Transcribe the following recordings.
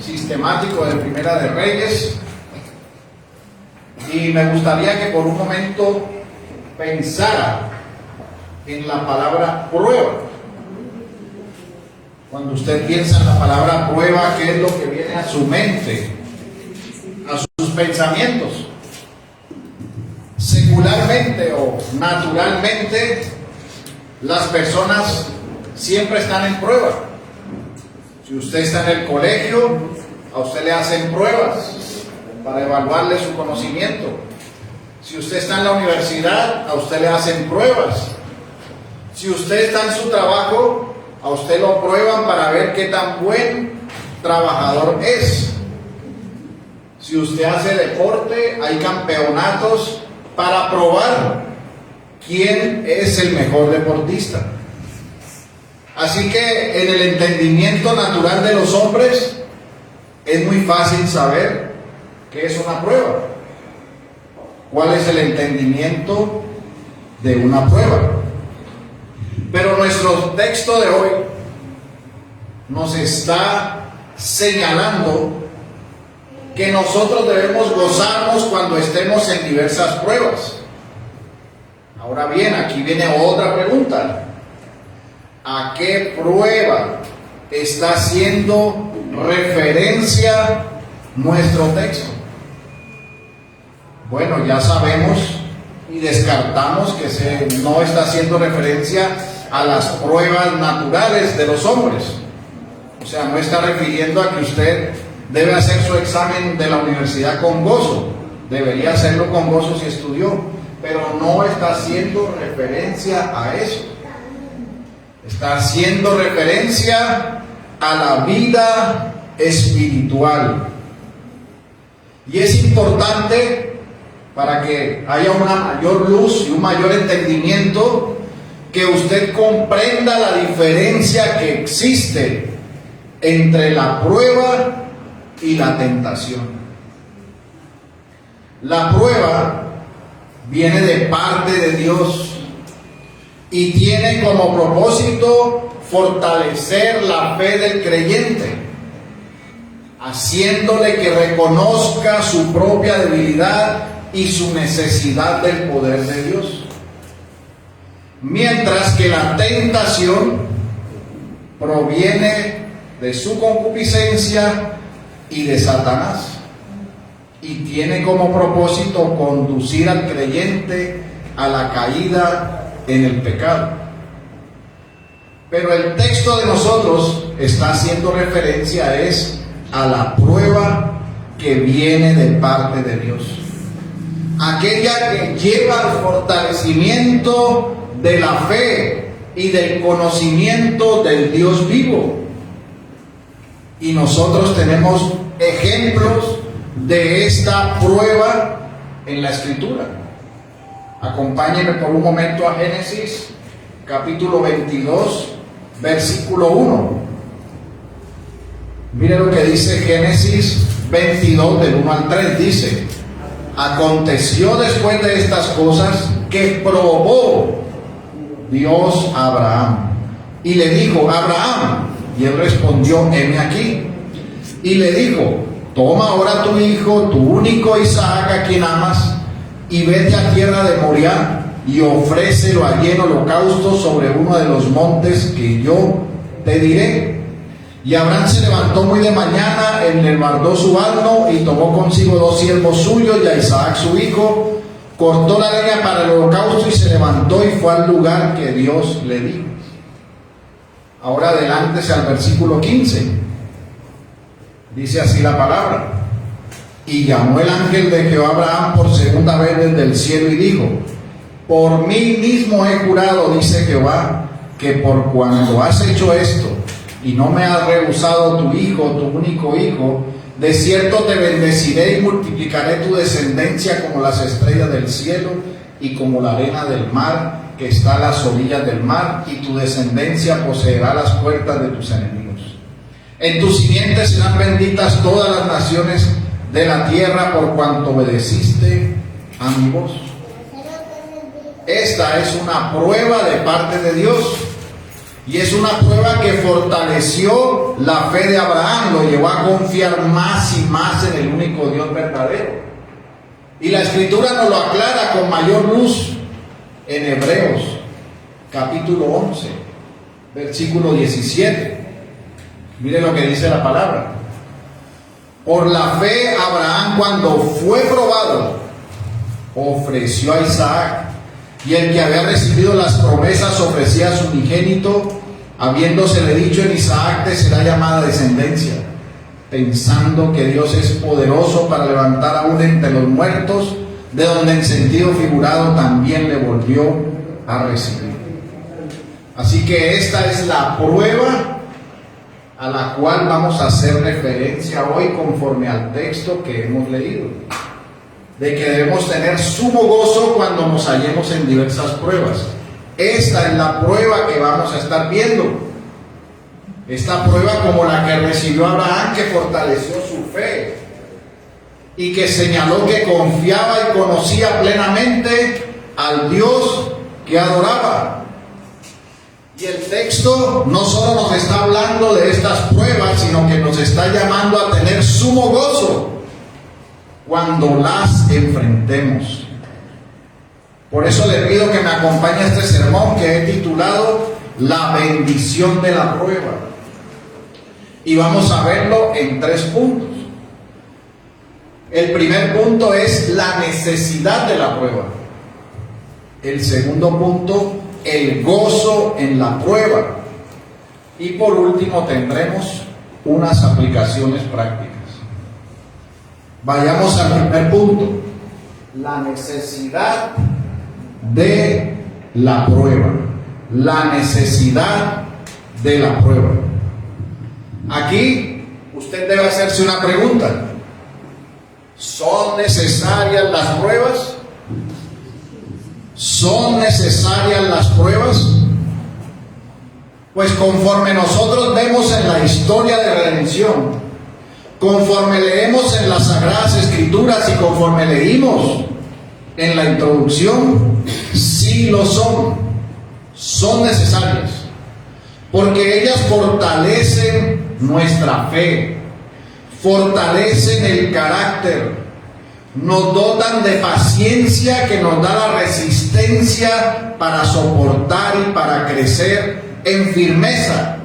sistemático de Primera de Reyes, y me gustaría que por un momento pensara en la palabra prueba. Cuando usted piensa en la palabra prueba, ¿qué es lo que viene a su mente, a sus pensamientos? Secularmente o naturalmente, las personas siempre están en prueba. Si usted está en el colegio, a usted le hacen pruebas para evaluarle su conocimiento. Si usted está en la universidad, a usted le hacen pruebas. Si usted está en su trabajo, a usted lo prueban para ver qué tan buen trabajador es. Si usted hace deporte, hay campeonatos para probar quién es el mejor deportista. Así que en el entendimiento natural de los hombres es muy fácil saber qué es una prueba. ¿Cuál es el entendimiento de una prueba? Pero nuestro texto de hoy nos está señalando que nosotros debemos gozarnos cuando estemos en diversas pruebas. Ahora bien, aquí viene otra pregunta. ¿A qué prueba está haciendo referencia nuestro texto? Bueno, ya sabemos y descartamos que no está haciendo referencia a las pruebas naturales de los hombres. O sea, no está refiriendo a que usted debe hacer su examen de la universidad con gozo. Debería hacerlo con gozo si estudió, pero no está haciendo referencia a eso. Está haciendo referencia a la vida espiritual. Y es importante, para que haya una mayor luz y un mayor entendimiento, que usted comprenda la diferencia que existe entre la prueba y la tentación. La prueba viene de parte de Dios y tiene como propósito fortalecer la fe del creyente, haciéndole que reconozca su propia debilidad y su necesidad del poder de Dios. Mientras que la tentación proviene de su concupiscencia y de Satanás, y tiene como propósito conducir al creyente a la caída en el pecado. Pero el texto de nosotros está haciendo referencia a la prueba que viene de parte de Dios, aquella que lleva al fortalecimiento de la fe y del conocimiento del Dios vivo. Y nosotros tenemos ejemplos de esta prueba en la Escritura. Acompáñenme por un momento a Génesis, capítulo 22, versículo 1. Mire lo que dice Génesis 22, del 1 al 3. Dice: aconteció después de estas cosas que probó Dios a Abraham y le dijo: Abraham. Y él respondió: heme aquí. Y le dijo: toma ahora tu hijo, tu único Isaac, a quien amas, y vete a tierra de Moriah y ofrécelo allí en holocausto sobre uno de los montes que yo te diré. Y Abraham se levantó muy de mañana, enlevardó su asno y tomó consigo 2 siervos suyos y a Isaac su hijo, cortó la leña para el holocausto y se levantó y fue al lugar que Dios le dijo. Ahora adelántese al versículo 15. Dice así la palabra: y llamó el ángel de Jehová a Abraham por segunda vez desde el cielo y dijo: por mí mismo he jurado, dice Jehová, que por cuanto has hecho esto y no me has rehusado tu hijo, tu único hijo, de cierto te bendeciré y multiplicaré tu descendencia como las estrellas del cielo y como la arena del mar que está a las orillas del mar, y tu descendencia poseerá las puertas de tus enemigos. En tu simiente serán benditas todas las naciones de la tierra, por cuanto obedeciste a mi voz. Esta es una prueba de parte de Dios Y es una prueba que fortaleció la fe de Abraham, lo llevó a confiar más y más en el único Dios verdadero. Y la Escritura nos lo aclara con mayor luz en Hebreos, capítulo 11, versículo 17. Mire lo que dice la palabra. Por la fe, Abraham, cuando fue probado, ofreció a Isaac, y el que había recibido las promesas ofrecía a su unigénito, habiéndosele dicho: en Isaac te será llamada descendencia, pensando que Dios es poderoso para levantar aún entre los muertos, de donde en sentido figurado también le volvió a recibir. Así que esta es la prueba a la cual vamos a hacer referencia hoy conforme al texto que hemos leído, de que debemos tener sumo gozo cuando nos hallemos en diversas pruebas. Esta es la prueba que vamos a estar viendo. Esta prueba como la que recibió Abraham, que fortaleció su fe y que señaló que confiaba y conocía plenamente al Dios que adoraba. Y el texto no solo nos está hablando de estas pruebas, sino que nos está llamando a tener sumo gozo cuando las enfrentemos. Por eso le pido que me acompañe a este sermón que he titulado La bendición de la prueba. Y vamos a verlo en 3 puntos. El primer punto es la necesidad de la prueba. El segundo punto, el gozo en la prueba. Y por último tendremos unas aplicaciones prácticas. Vayamos al primer punto, la necesidad de la prueba. La necesidad de la prueba. Aquí usted debe hacerse una pregunta: ¿son necesarias las pruebas? ¿Son necesarias las pruebas? Pues conforme nosotros vemos en la historia de redención, conforme leemos en las Sagradas Escrituras y conforme leímos en la introducción, sí lo son. Son necesarias, porque ellas fortalecen nuestra fe, fortalecen el carácter, nos dotan de paciencia que nos da la resistencia para soportar y para crecer en firmeza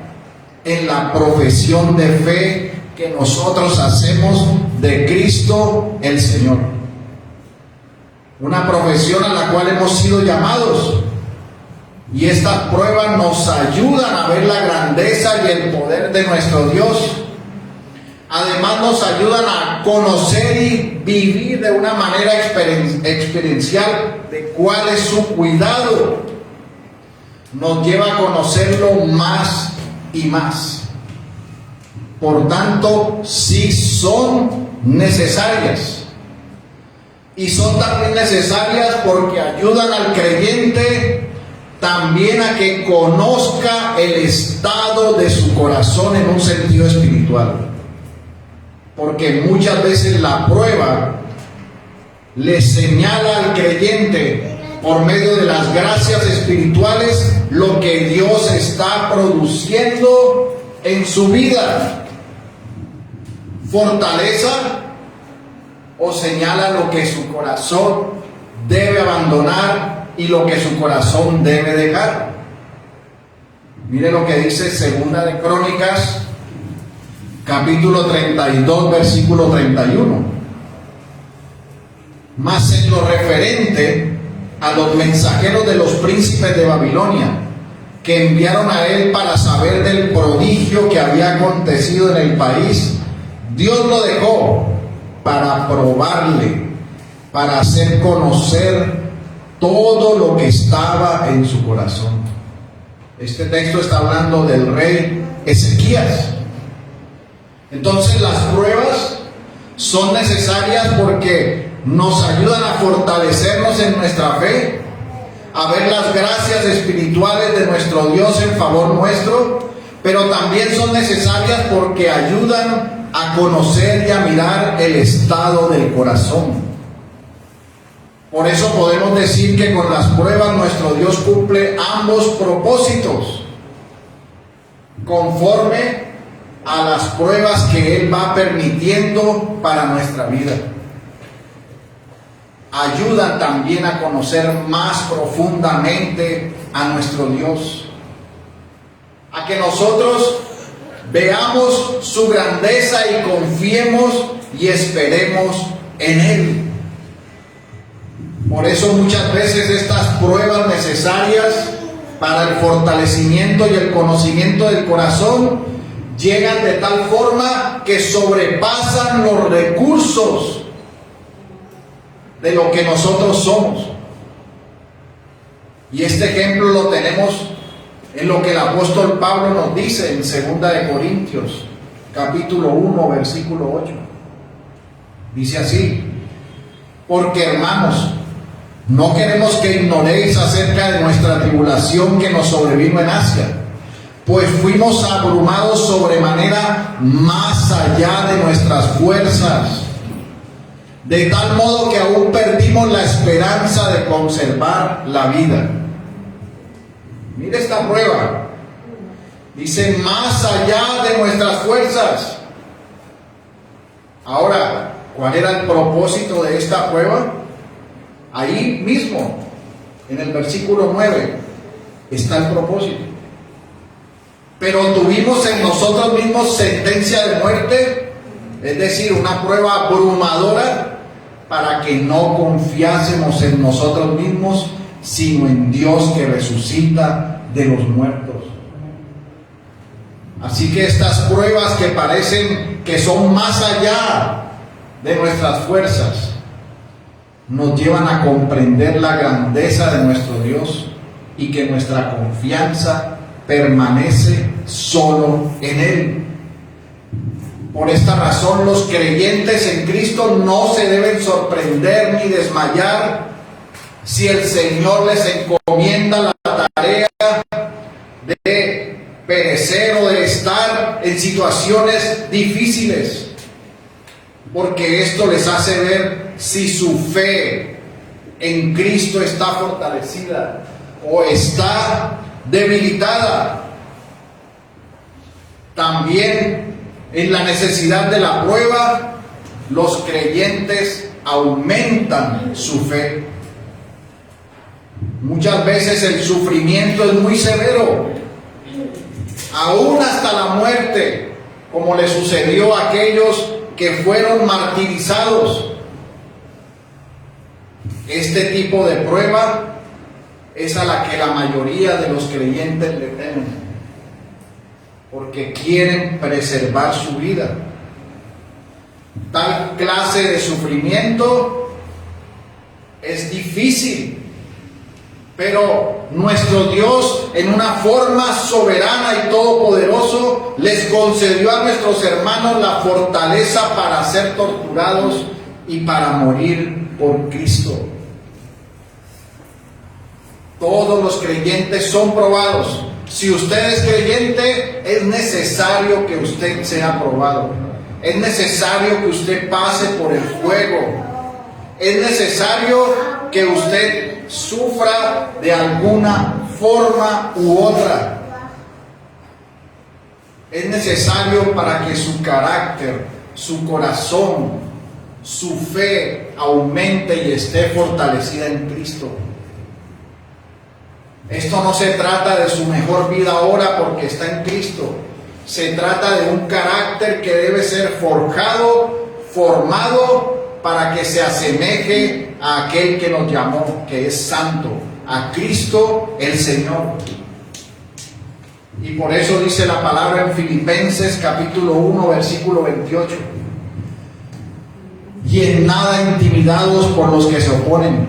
en la profesión de fe que nosotros hacemos de Cristo el Señor. Una profesión a la cual hemos sido llamados. Y estas pruebas nos ayudan a ver la grandeza y el poder de nuestro Dios. Además nos ayudan a conocer y vivir de una manera experiencial de cuál es su cuidado. Nos lleva a conocerlo más y más. Por tanto, sí son necesarias. Y son también necesarias porque ayudan al creyente también a que conozca el estado de su corazón en un sentido espiritual. Porque muchas veces la prueba le señala al creyente por medio de las gracias espirituales lo que Dios está produciendo en su vida. Fortaleza o señala lo que su corazón debe abandonar y lo que su corazón debe dejar. Mire lo que dice Segunda de Crónicas, capítulo 32, versículo 31. Mas en lo referente a los mensajeros de los príncipes de Babilonia, que enviaron a él para saber del prodigio que había acontecido en el país, Dios lo dejó para probarle, para hacer conocer todo lo que estaba en su corazón. Este texto está hablando del rey Ezequías. Entonces las pruebas son necesarias porque nos ayudan a fortalecernos en nuestra fe, a ver las gracias espirituales de nuestro Dios en favor nuestro, pero también son necesarias porque ayudan a conocer y a mirar el estado del corazón. Por eso podemos decir que con las pruebas nuestro Dios cumple ambos propósitos. conforme a las pruebas que Él va permitiendo para nuestra vida. Ayudan también a conocer más profundamente a nuestro Dios, a que nosotros veamos su grandeza y confiemos y esperemos en Él. Por eso muchas veces estas pruebas necesarias para el fortalecimiento y el conocimiento del corazón llegan de tal forma que sobrepasan los recursos de lo que nosotros somos. Y este ejemplo lo tenemos en lo que el apóstol Pablo nos dice en 2 de Corintios, capítulo 1, versículo 8. Dice así: porque hermanos, no queremos que ignoréis acerca de nuestra tribulación que nos sobrevino en Asia, pues fuimos abrumados sobremanera más allá de nuestras fuerzas, de tal modo que aún perdimos la esperanza de conservar la vida. Mire esta prueba. Dice, más allá de nuestras fuerzas. Ahora, ¿cuál era el propósito de esta prueba? Ahí mismo, en el versículo 9, está el propósito. Pero tuvimos en nosotros mismos sentencia de muerte, es decir, una prueba abrumadora, para que no confiásemos en nosotros mismos, sino en Dios que resucita de los muertos. Así que estas pruebas que parecen que son más allá de nuestras fuerzas, nos llevan a comprender la grandeza de nuestro Dios y que nuestra confianza permanece solo en Él. Por esta razón, los creyentes en Cristo no se deben sorprender ni desmayar si el Señor les encomienda la tarea de perecer o de estar en situaciones difíciles, porque esto les hace ver si su fe en Cristo está fortalecida o está debilitada. También en la necesidad de la prueba, los creyentes aumentan su fe. Muchas veces el sufrimiento es muy severo, aún hasta la muerte, como le sucedió a aquellos que fueron martirizados. Este tipo de prueba es a la que la mayoría de los creyentes le temen, porque quieren preservar su vida. Tal clase de sufrimiento es difícil, pero nuestro Dios, en una forma soberana y todopoderoso, les concedió a nuestros hermanos la fortaleza para ser torturados y para morir por Cristo. Todos los creyentes son probados. Si usted es creyente, es necesario que usted sea probado. Es necesario que usted pase por el fuego. Es necesario que usted sufra de alguna forma u otra. Es necesario para que su carácter, su corazón, su fe aumente y esté fortalecida en Cristo. Esto no se trata de su mejor vida ahora porque está en Cristo. Se trata de un carácter que debe ser forjado, formado, para que se asemeje a aquel que nos llamó, que es santo, a Cristo el Señor. Y por eso dice la palabra en Filipenses capítulo 1, versículo 28. Y en nada intimidados por los que se oponen,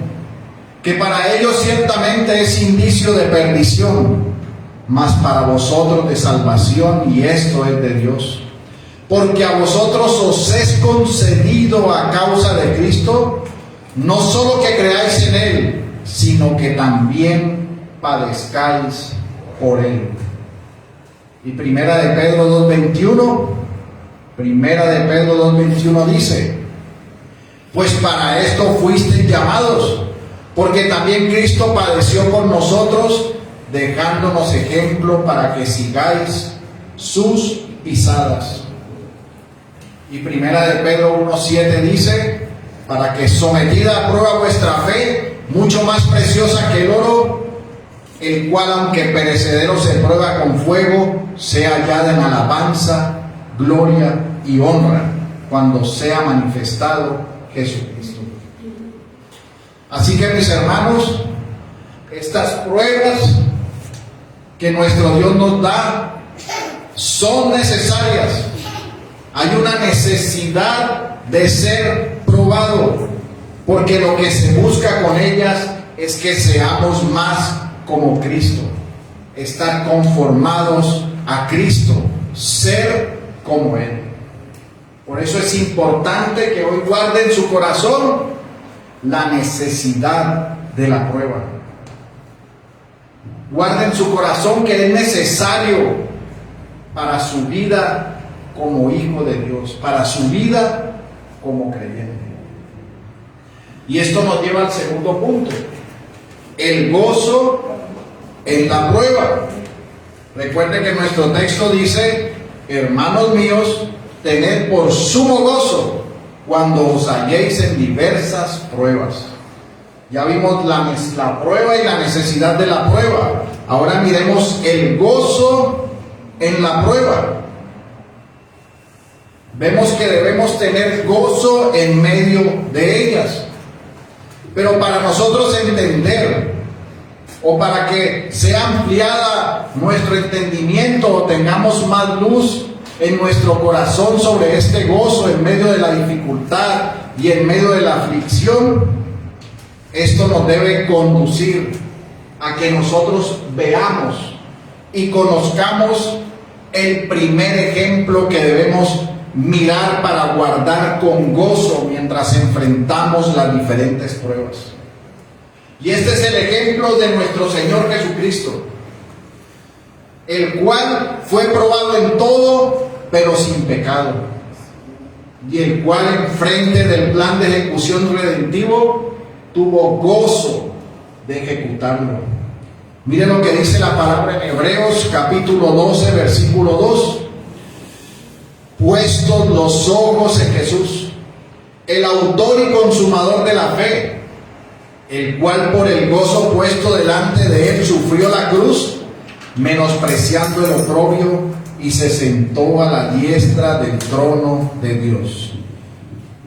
que para ellos ciertamente es indicio de perdición, mas para vosotros de salvación, y esto es de Dios. Porque a vosotros os es concedido a causa de Cristo, no solo que creáis en Él, sino que también padezcáis por Él. Y Primera de Pedro 2:21 dice: pues para esto fuisteis llamados, porque también Cristo padeció por nosotros, dejándonos ejemplo para que sigáis sus pisadas. Y primera de Pedro 1:7 dice: para que sometida a prueba vuestra fe, mucho más preciosa que el oro, el cual aunque perecedero se prueba con fuego, sea hallada en alabanza, gloria y honra cuando sea manifestado Jesucristo. Así que, mis hermanos, estas pruebas que nuestro Dios nos da son necesarias. Hay una necesidad de ser probado, porque lo que se busca con ellas es que seamos más como Cristo, estar conformados a Cristo, ser como Él. Por eso es importante que hoy guarden su corazón la necesidad de la prueba. Guarden su corazón que es necesario para su vida como hijo de Dios, para su vida como creyente. Y esto nos lleva al segundo punto: el gozo en la prueba. Recuerden que nuestro texto dice: hermanos míos, tened por sumo gozo cuando os halléis en diversas pruebas. Ya vimos la prueba y la necesidad de la prueba. Ahora miremos el gozo en la prueba. Vemos que debemos tener gozo en medio de ellas. Pero para nosotros entender, o para que sea ampliada nuestro entendimiento o tengamos más luz en nuestro corazón sobre este gozo en medio de la dificultad y en medio de la aflicción, esto nos debe conducir a que nosotros veamos y conozcamos el primer ejemplo que debemos mirar para guardar con gozo mientras enfrentamos las diferentes pruebas. Y este es el ejemplo de nuestro Señor Jesucristo, el cual fue probado en todo, pero sin pecado, y el cual enfrente del plan de ejecución redentivo tuvo gozo de ejecutarlo. Miren lo que dice la palabra en Hebreos capítulo 12, versículo 2: puestos los ojos en Jesús, el autor y consumador de la fe, el cual por el gozo puesto delante de él sufrió la cruz, menospreciando el oprobio, y se sentó a la diestra del trono de Dios.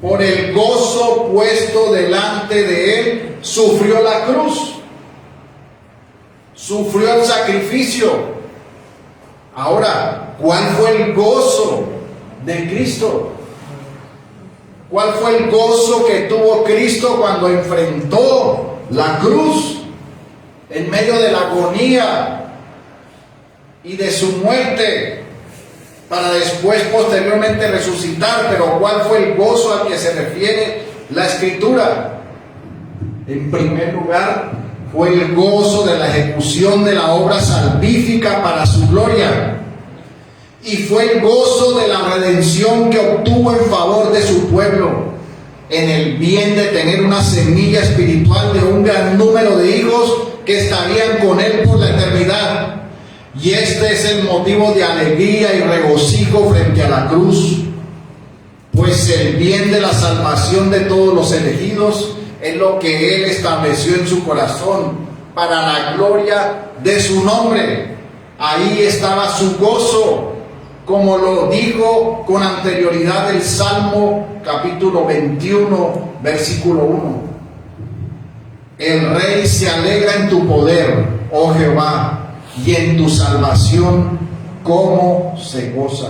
Por el gozo puesto delante de él sufrió la cruz, sufrió el sacrificio. Ahora, ¿cuál fue el gozo de Cristo? ¿Cuál fue el gozo que tuvo Cristo cuando enfrentó la cruz en medio de la agonía y de su muerte, para después posteriormente resucitar? Pero ¿cuál fue el gozo al que se refiere la Escritura? En primer lugar, fue el gozo de la ejecución de la obra salvífica para su gloria, y fue el gozo de la redención que obtuvo en favor de su pueblo, en el bien de tener una semilla espiritual de un gran número de hijos que estarían con él por la eternidad. Y este es el motivo de alegría y regocijo frente a la cruz, pues el bien de la salvación de todos los elegidos es lo que él estableció en su corazón para la gloria de su nombre. Ahí estaba su gozo, como lo dijo con anterioridad el Salmo capítulo 21, versículo 1. El rey se alegra en tu poder, oh Jehová, y en tu salvación cómo se goza.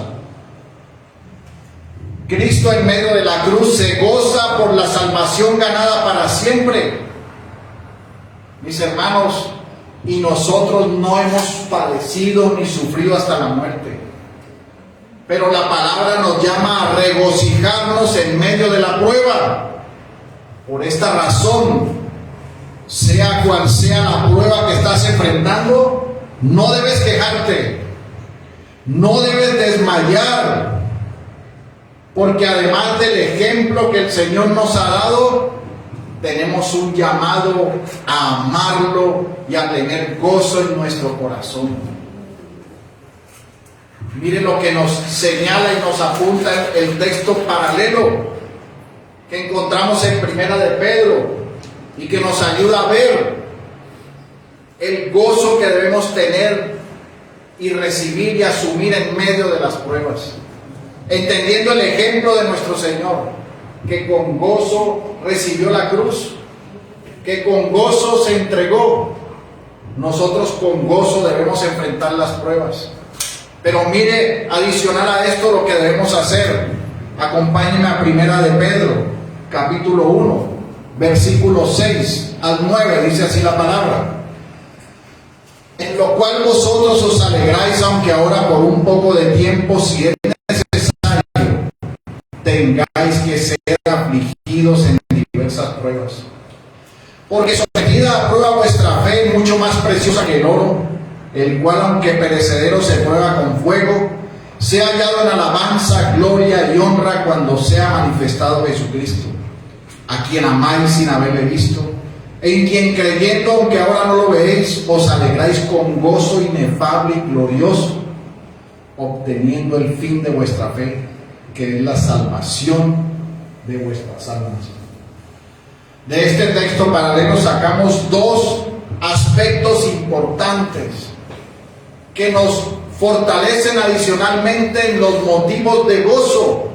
Cristo en medio de la cruz se goza por la salvación ganada para siempre. Mis hermanos, y nosotros no hemos padecido ni sufrido hasta la muerte, pero la palabra nos llama a regocijarnos en medio de la prueba. Por esta razón, sea cual sea la prueba que estás enfrentando, no debes quejarte, no debes desmayar, porque además del ejemplo que el Señor nos ha dado, tenemos un llamado a amarlo y a tener gozo en nuestro corazón. Mire lo que nos señala y nos apunta el texto paralelo que encontramos en Primera de Pedro y que nos ayuda a ver el gozo que debemos tener y recibir y asumir en medio de las pruebas, entendiendo el ejemplo de nuestro Señor, que con gozo recibió la cruz, que con gozo se entregó. Nosotros con gozo debemos enfrentar las pruebas. Pero mire, adicional a esto, lo que debemos hacer. Acompáñenme a Primera de Pedro, capítulo 1, versículos 6 al 9, dice así la palabra: en lo cual vosotros os alegráis, aunque ahora por un poco de tiempo, si es necesario, tengáis que ser afligidos en diversas pruebas. Porque sometida a prueba vuestra fe, mucho más preciosa que el oro, el cual aunque perecedero se prueba con fuego, sea hallado en alabanza, gloria y honra cuando sea manifestado Jesucristo, a quien amáis sin haberle visto, en quien creyendo, aunque ahora no lo veéis, os alegráis con gozo inefable y glorioso, obteniendo el fin de vuestra fe, que es la salvación de vuestras almas. De este texto paralelo sacamos dos aspectos importantes que nos fortalecen adicionalmente en los motivos de gozo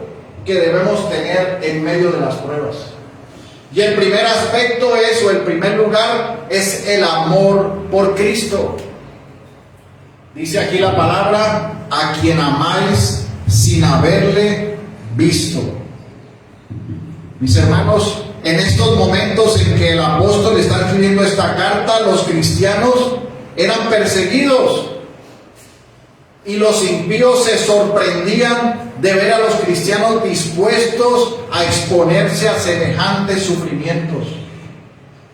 que debemos tener en medio de las pruebas. Y el primer aspecto es, o el primer lugar, es el amor por Cristo. Dice aquí la palabra: a quien amáis sin haberle visto. Mis hermanos, en estos momentos en que el apóstol está escribiendo esta carta, los cristianos eran perseguidos y los impíos se sorprendían de ver a los cristianos dispuestos a exponerse a semejantes sufrimientos,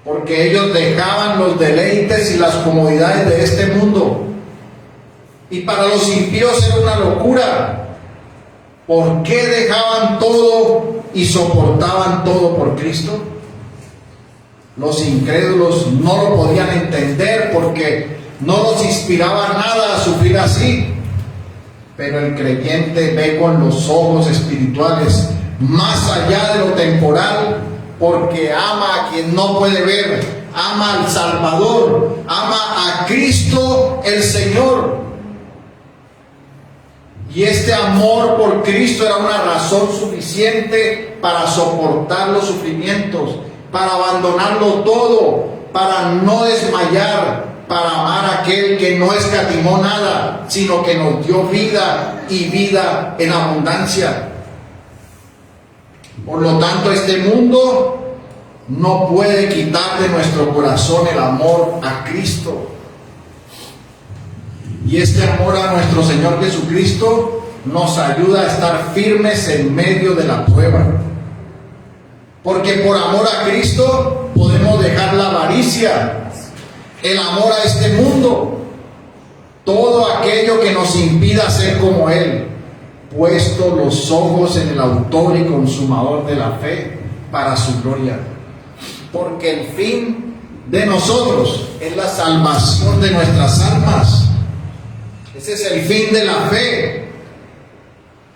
porque ellos dejaban los deleites y las comodidades de este mundo, y para los impíos era una locura. ¿Por qué dejaban todo y soportaban todo por Cristo? Los incrédulos no lo podían entender porque no los inspiraba nada a sufrir así. Pero el creyente ve con los ojos espirituales más allá de lo temporal, porque ama a quien no puede ver, ama al Salvador, ama a Cristo el Señor. Y este amor por Cristo era una razón suficiente para soportar los sufrimientos, para abandonarlo todo, para no desmayar, para amar a aquel que no escatimó nada, sino que nos dio vida y vida en abundancia. Por lo tanto, este mundo no puede quitar de nuestro corazón el amor a Cristo. Y este amor a nuestro Señor Jesucristo nos ayuda a estar firmes en medio de la prueba. Porque por amor a Cristo podemos dejar la avaricia, el amor a este mundo, todo aquello que nos impida ser como Él, puesto los ojos en el autor y consumador de la fe para su gloria. Porque el fin de nosotros es la salvación de nuestras almas. Ese es el fin de la fe.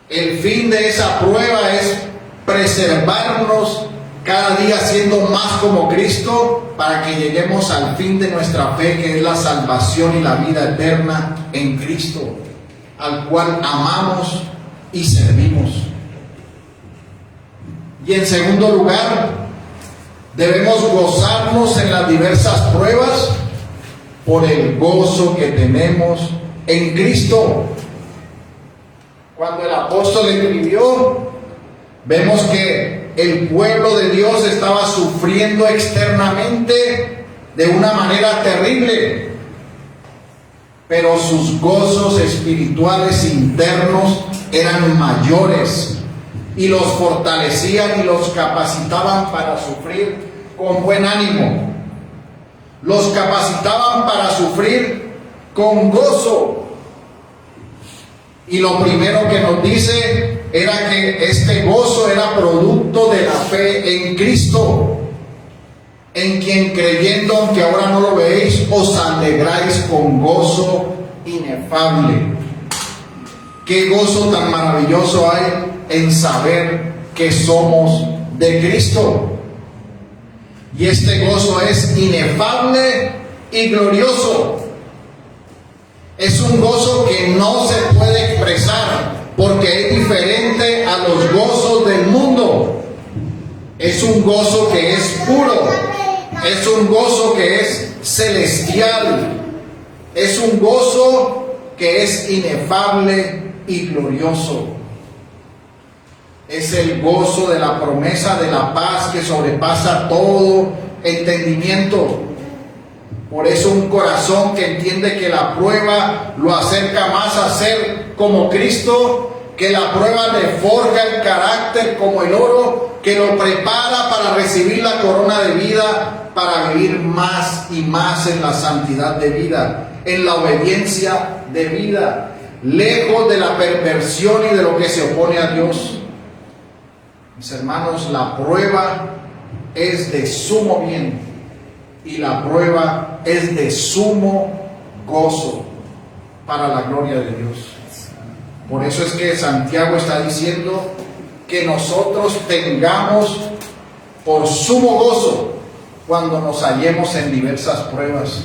El fin de esa prueba es preservarnos cada día siendo más como Cristo, para que lleguemos al fin de nuestra fe, que es la salvación y la vida eterna en Cristo, al cual amamos y servimos. Y en segundo lugar, debemos gozarnos en las diversas pruebas por el gozo que tenemos en Cristo. Cuando el apóstol escribió, vemos que el pueblo de Dios estaba sufriendo externamente de una manera terrible, pero sus gozos espirituales internos eran mayores y los fortalecían y los capacitaban para sufrir con buen ánimo. Los capacitaban para sufrir con gozo. Y lo primero que nos dice era que este gozo era producto de la fe en Cristo, en quien creyendo, aunque ahora no lo veéis, os alegráis con gozo inefable. Qué gozo tan maravilloso hay en saber que somos de Cristo. Y este gozo es inefable y glorioso. Es un gozo que no se puede expresar porque es diferente a los gozos del mundo. Es un gozo que es puro, es un gozo que es celestial, es un gozo que es inefable y glorioso. Es el gozo de la promesa de la paz que sobrepasa todo entendimiento. Por eso un corazón que entiende que la prueba lo acerca más a ser como Cristo, que la prueba le forja el carácter como el oro, que lo prepara para recibir la corona de vida, para vivir más y más en la santidad de vida, en la obediencia de vida, lejos de la perversión y de lo que se opone a Dios. Mis hermanos, la prueba es de sumo bien y la prueba es de sumo gozo para la gloria de Dios. Por eso es que Santiago está diciendo que nosotros tengamos por sumo gozo cuando nos hallemos en diversas pruebas,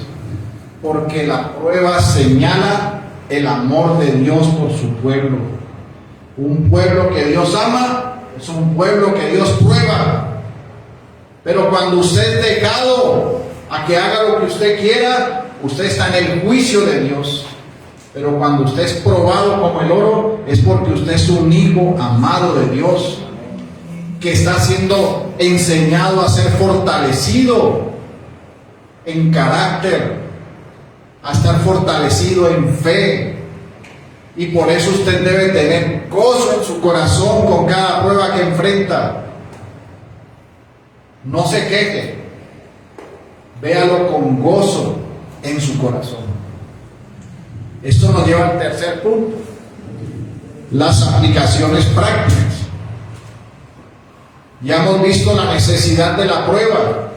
porque la prueba señala el amor de Dios por su pueblo. Un pueblo que Dios ama es un pueblo que Dios prueba. Pero cuando usted es dejado a que haga lo que usted quiera, usted está en el juicio de Dios. Pero cuando usted es probado como el oro, es porque usted es un hijo amado de Dios, que está siendo enseñado a ser fortalecido en carácter, a estar fortalecido en fe. Y por eso usted debe tener gozo en su corazón con cada prueba que enfrenta. No se queje, véalo con gozo en su corazón. Esto nos lleva al tercer punto: las aplicaciones prácticas. Ya hemos visto la necesidad de la prueba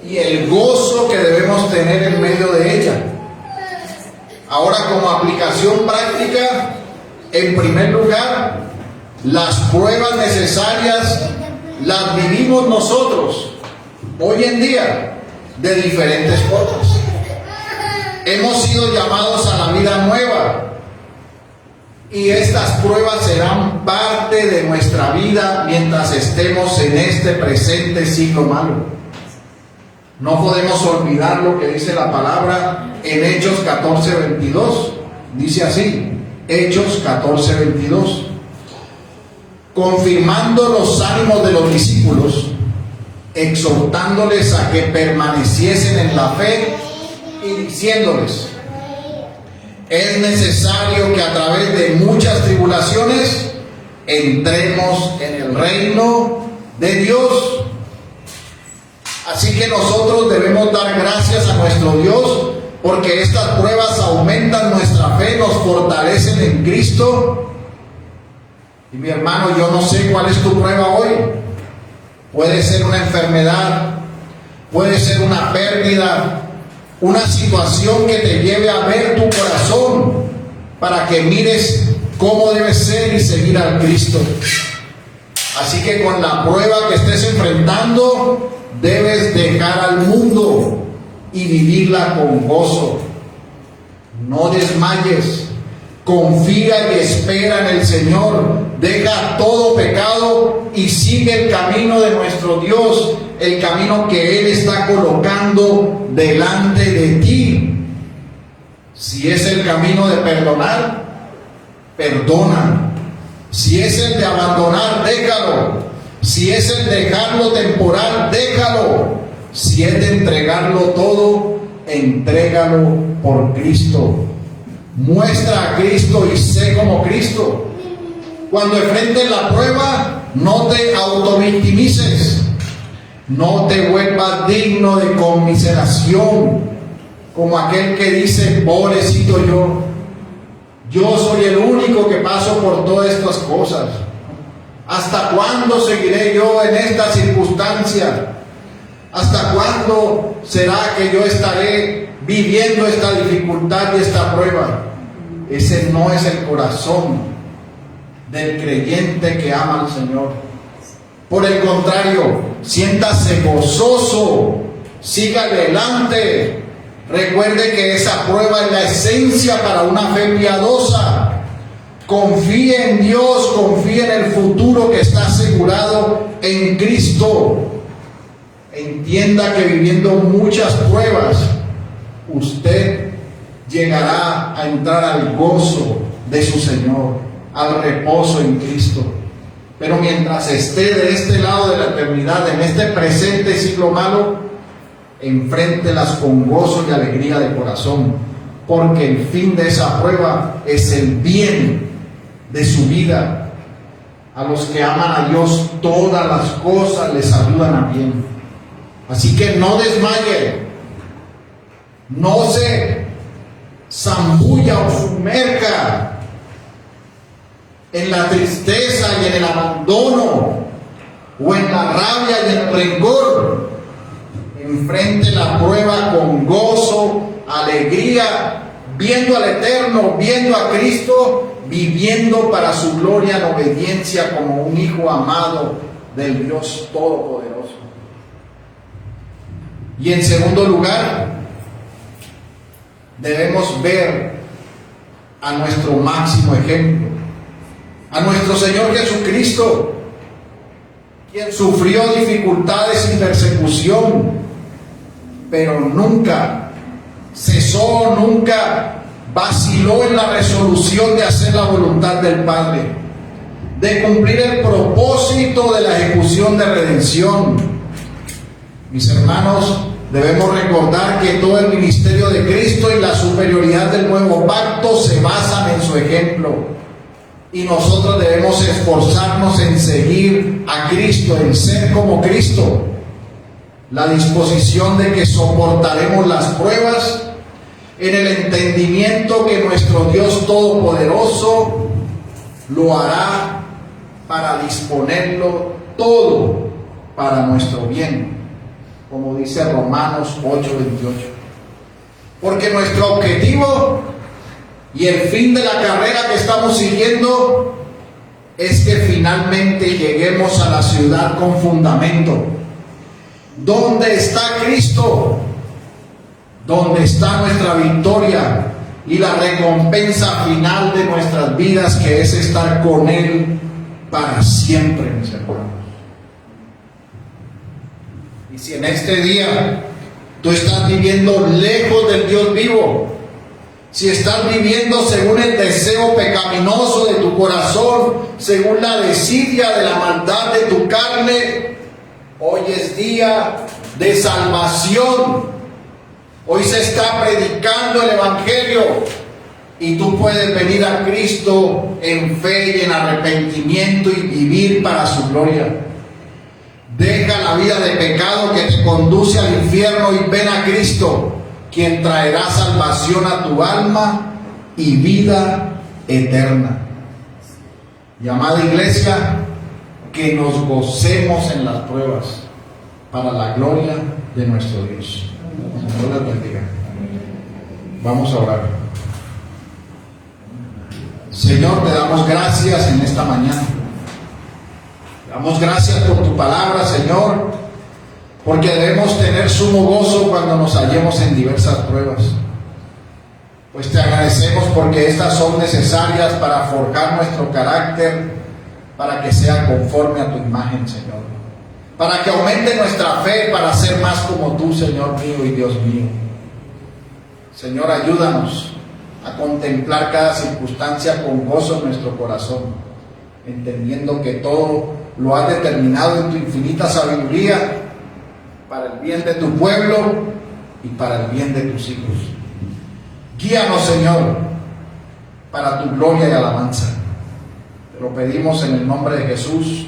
y el gozo que debemos tener en medio de ella. Ahora, como aplicación práctica, en primer lugar, las pruebas necesarias las vivimos nosotros hoy en día de diferentes formas. Hemos sido llamados a la vida nueva y estas pruebas serán parte de nuestra vida mientras estemos en este presente siglo malo. No podemos olvidar lo que dice la palabra en Hechos 14:22. Dice así, Hechos 14:22. Confirmando los ánimos de los discípulos, exhortándoles a que permaneciesen en la fe y diciéndoles: es necesario que a través de muchas tribulaciones entremos en el reino de Dios. Así que nosotros debemos dar gracias a nuestro Dios porque estas pruebas aumentan nuestra fe, nos fortalecen en Cristo. Y mi hermano, yo no sé cuál es tu prueba hoy. Puede ser una enfermedad, puede ser una pérdida, una situación que te lleve a ver tu corazón para que mires cómo debes ser y seguir al Cristo. Así que con la prueba que estés enfrentando, debes dejar al mundo y vivirla con gozo. No desmayes, confía y espera en el Señor. Deja todo pecado y sigue el camino de nuestro Dios, el camino que Él está colocando delante de ti. Si es el camino de perdonar, perdona. Si es el de abandonar, déjalo. Si es el dejarlo temporal, déjalo. Si es de entregarlo todo, entrégalo por Cristo. Muestra a Cristo y sé como Cristo. Cuando enfrentes la prueba, no te autovictimices. No te vuelvas digno de conmiseración, como aquel que dice: pobrecito yo. Yo soy el único que paso por todas estas cosas. ¿Hasta cuándo seguiré yo en esta circunstancia? ¿Hasta cuándo será que yo estaré viviendo esta dificultad y esta prueba? Ese no es el corazón del creyente que ama al Señor. Por el contrario, siéntase gozoso, siga adelante. Recuerde que esa prueba es la esencia para una fe piadosa. Confíe en Dios, confíe en el futuro que está asegurado en Cristo. Entienda que viviendo muchas pruebas, usted llegará a entrar al gozo de su Señor, al reposo en Cristo. Pero mientras esté de este lado de la eternidad, en este presente siglo malo, enfréntelas con gozo y alegría de corazón, porque el fin de esa prueba es el bien de su vida. A los que aman a Dios, todas las cosas les ayudan a bien. Así que no desmaye, no se zambulla o sumerja en la tristeza y en el abandono, o en la rabia y el rencor. Enfrente la prueba con gozo, alegría, viendo al Eterno, viendo a Cristo, viviendo para su gloria en obediencia como un hijo amado del Dios Todopoderoso. Y en segundo lugar, debemos ver a nuestro máximo ejemplo, a nuestro Señor Jesucristo, quien sufrió dificultades y persecución, pero nunca cesó, nunca vaciló en la resolución de hacer la voluntad del Padre, de cumplir el propósito de la ejecución de redención. Mis hermanos, debemos recordar que todo el ministerio de Cristo y la superioridad del nuevo pacto se basan en su ejemplo. Y nosotros debemos esforzarnos en seguir a Cristo, en ser como Cristo. La disposición de que soportaremos las pruebas en el entendimiento que nuestro Dios Todopoderoso lo hará para disponerlo todo para nuestro bien, como dice Romanos 8:28. Porque nuestro objetivo y el fin de la carrera que estamos siguiendo es que finalmente lleguemos a la ciudad con fundamento. ¿Dónde está Cristo? ¿Dónde está nuestra victoria y la recompensa final de nuestras vidas, que es estar con Él para siempre, mis hermanos? Y si en este día tú estás viviendo lejos del Dios vivo, si estás viviendo según el deseo pecaminoso de tu corazón, según la desidia de la maldad de tu carne, hoy es día de salvación. Hoy se está predicando el Evangelio y tú puedes venir a Cristo en fe y en arrepentimiento y vivir para su gloria. Deja la vida de pecado que te conduce al infierno y ven a Cristo, quien traerá salvación a tu alma y vida eterna. Y amada iglesia, que nos gocemos en las pruebas para la gloria de nuestro Dios. Señor les bendiga. Vamos a orar. Señor, te damos gracias en esta mañana. Te damos gracias por tu palabra, Señor, porque debemos tener sumo gozo cuando nos hallemos en diversas pruebas. Pues te agradecemos porque estas son necesarias para forjar nuestro carácter, para que sea conforme a tu imagen, Señor. Para que aumente nuestra fe, para ser más como tú, Señor mío y Dios mío. Señor, ayúdanos a contemplar cada circunstancia con gozo en nuestro corazón, entendiendo que todo lo has determinado en tu infinita sabiduría para el bien de tu pueblo y para el bien de tus hijos. Guíanos, Señor, para tu gloria y alabanza. Te lo pedimos en el nombre de Jesús.